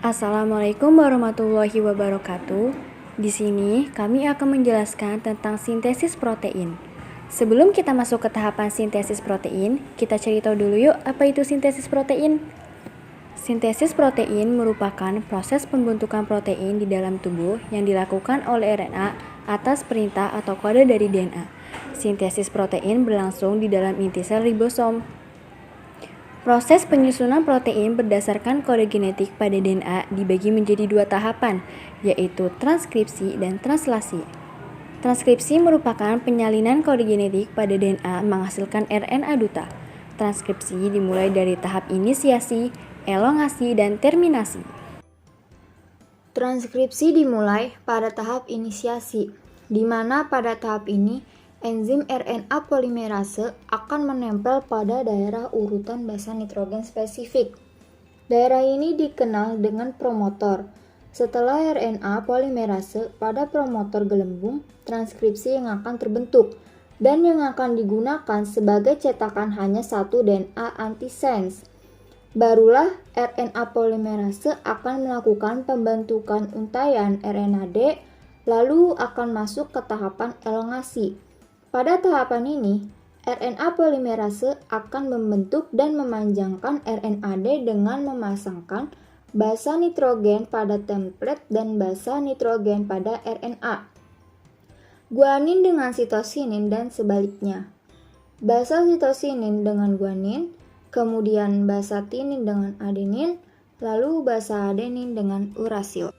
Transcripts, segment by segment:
Assalamualaikum warahmatullahi wabarakatuh. Di sini kami akan menjelaskan tentang sintesis protein. Sebelum kita masuk ke tahapan sintesis protein, kita cari tahu dulu yuk apa itu sintesis protein. Sintesis protein merupakan proses pembentukan protein di dalam tubuh yang dilakukan oleh RNA atas perintah atau kode dari DNA. Sintesis protein berlangsung di dalam inti sel ribosom. Proses penyusunan protein berdasarkan kode genetik pada DNA dibagi menjadi dua tahapan, yaitu transkripsi dan translasi. Transkripsi merupakan penyalinan kode genetik pada DNA menghasilkan RNA duta. Transkripsi dimulai dari tahap inisiasi, elongasi, dan terminasi. Transkripsi dimulai pada tahap inisiasi, di mana pada tahap ini enzim RNA polimerase akan menempel pada daerah urutan basa nitrogen spesifik. Daerah ini dikenal dengan promotor. Setelah RNA polimerase pada promotor gelembung, transkripsi yang akan terbentuk dan yang akan digunakan sebagai cetakan hanya satu DNA antisense. Barulah RNA polimerase akan melakukan pembentukan untaian RNA-D, lalu akan masuk ke tahapan elongasi. Pada tahapan ini, RNA polimerase akan membentuk dan memanjangkan RNA-D dengan memasangkan basa nitrogen pada template dan basa nitrogen pada RNA. Guanin dengan sitosinin dan sebaliknya. Basa sitosinin dengan guanin, kemudian basa tinin dengan adenin, lalu basa adenin dengan urasil.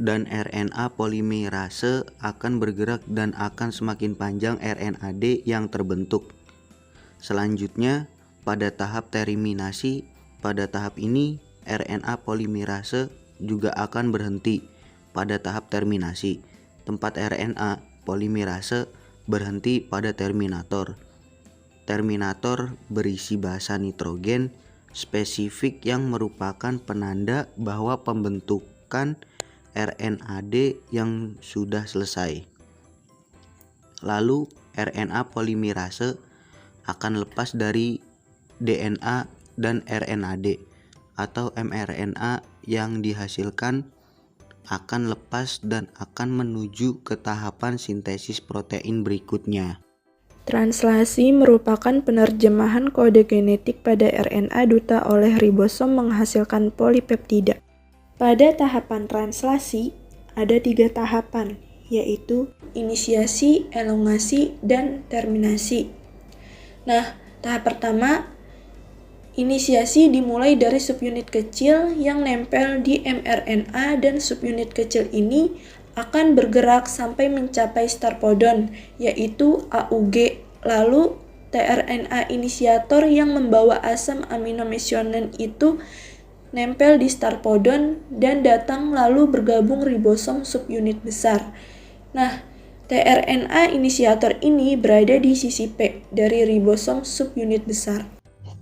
Dan RNA polimerase akan bergerak dan akan semakin panjang RNA-D yang terbentuk. Selanjutnya, pada tahap terminasi, pada tahap ini RNA polimerase juga akan berhenti pada tahap terminasi. Tempat RNA polimerase berhenti pada terminator. Terminator berisi basa nitrogen spesifik yang merupakan penanda bahwa pembentukan RNA-D yang sudah selesai. Lalu RNA polimerase akan lepas dari DNA dan RNA-D atau mRNA yang dihasilkan akan lepas dan akan menuju ke tahapan sintesis protein berikutnya. Translasi merupakan penerjemahan kode genetik pada RNA duta oleh ribosom menghasilkan polipeptida. Pada tahapan translasi, ada 3 tahapan, yaitu inisiasi, elongasi, dan terminasi. Nah, tahap pertama, inisiasi dimulai dari subunit kecil yang nempel di mRNA dan subunit kecil ini akan bergerak sampai mencapai start codon, yaitu AUG, lalu tRNA inisiator yang membawa asam amino metionin itu nempel di start codon dan datang lalu bergabung ribosom subunit besar. Nah, tRNA inisiator ini berada di sisi P dari ribosom subunit besar.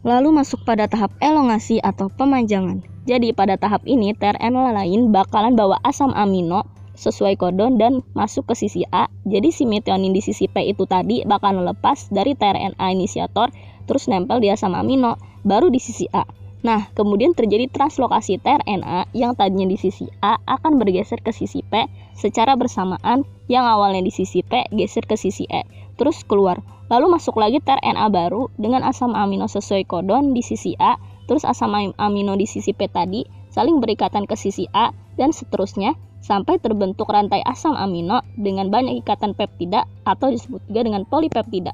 Lalu masuk pada tahap elongasi atau pemanjangan. Jadi pada tahap ini tRNA lain bakalan bawa asam amino sesuai kodon dan masuk ke sisi A. Jadi si metionin di sisi P itu tadi bakalan lepas dari tRNA inisiator terus nempel di asam amino baru di sisi A. Nah, kemudian terjadi translokasi tRNA yang tadinya di sisi A akan bergeser ke sisi P secara bersamaan, yang awalnya di sisi P geser ke sisi E, terus keluar. Lalu masuk lagi tRNA baru dengan asam amino sesuai kodon di sisi A, terus asam amino di sisi P tadi saling berikatan ke sisi A, dan seterusnya sampai terbentuk rantai asam amino dengan banyak ikatan peptida atau disebut juga dengan polipeptida.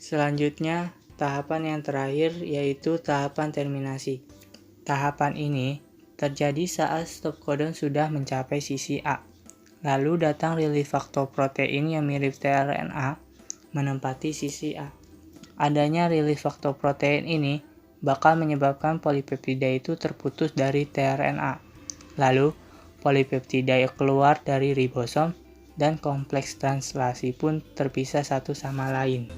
Selanjutnya, tahapan yang terakhir yaitu tahapan terminasi. Tahapan ini terjadi saat stop codon sudah mencapai sisi A. Lalu datang relief faktor protein yang mirip tRNA menempati sisi A. Adanya relief faktor protein ini bakal menyebabkan polipeptida itu terputus dari tRNA. Lalu polipeptida keluar dari ribosom dan kompleks translasi pun terpisah satu sama lain.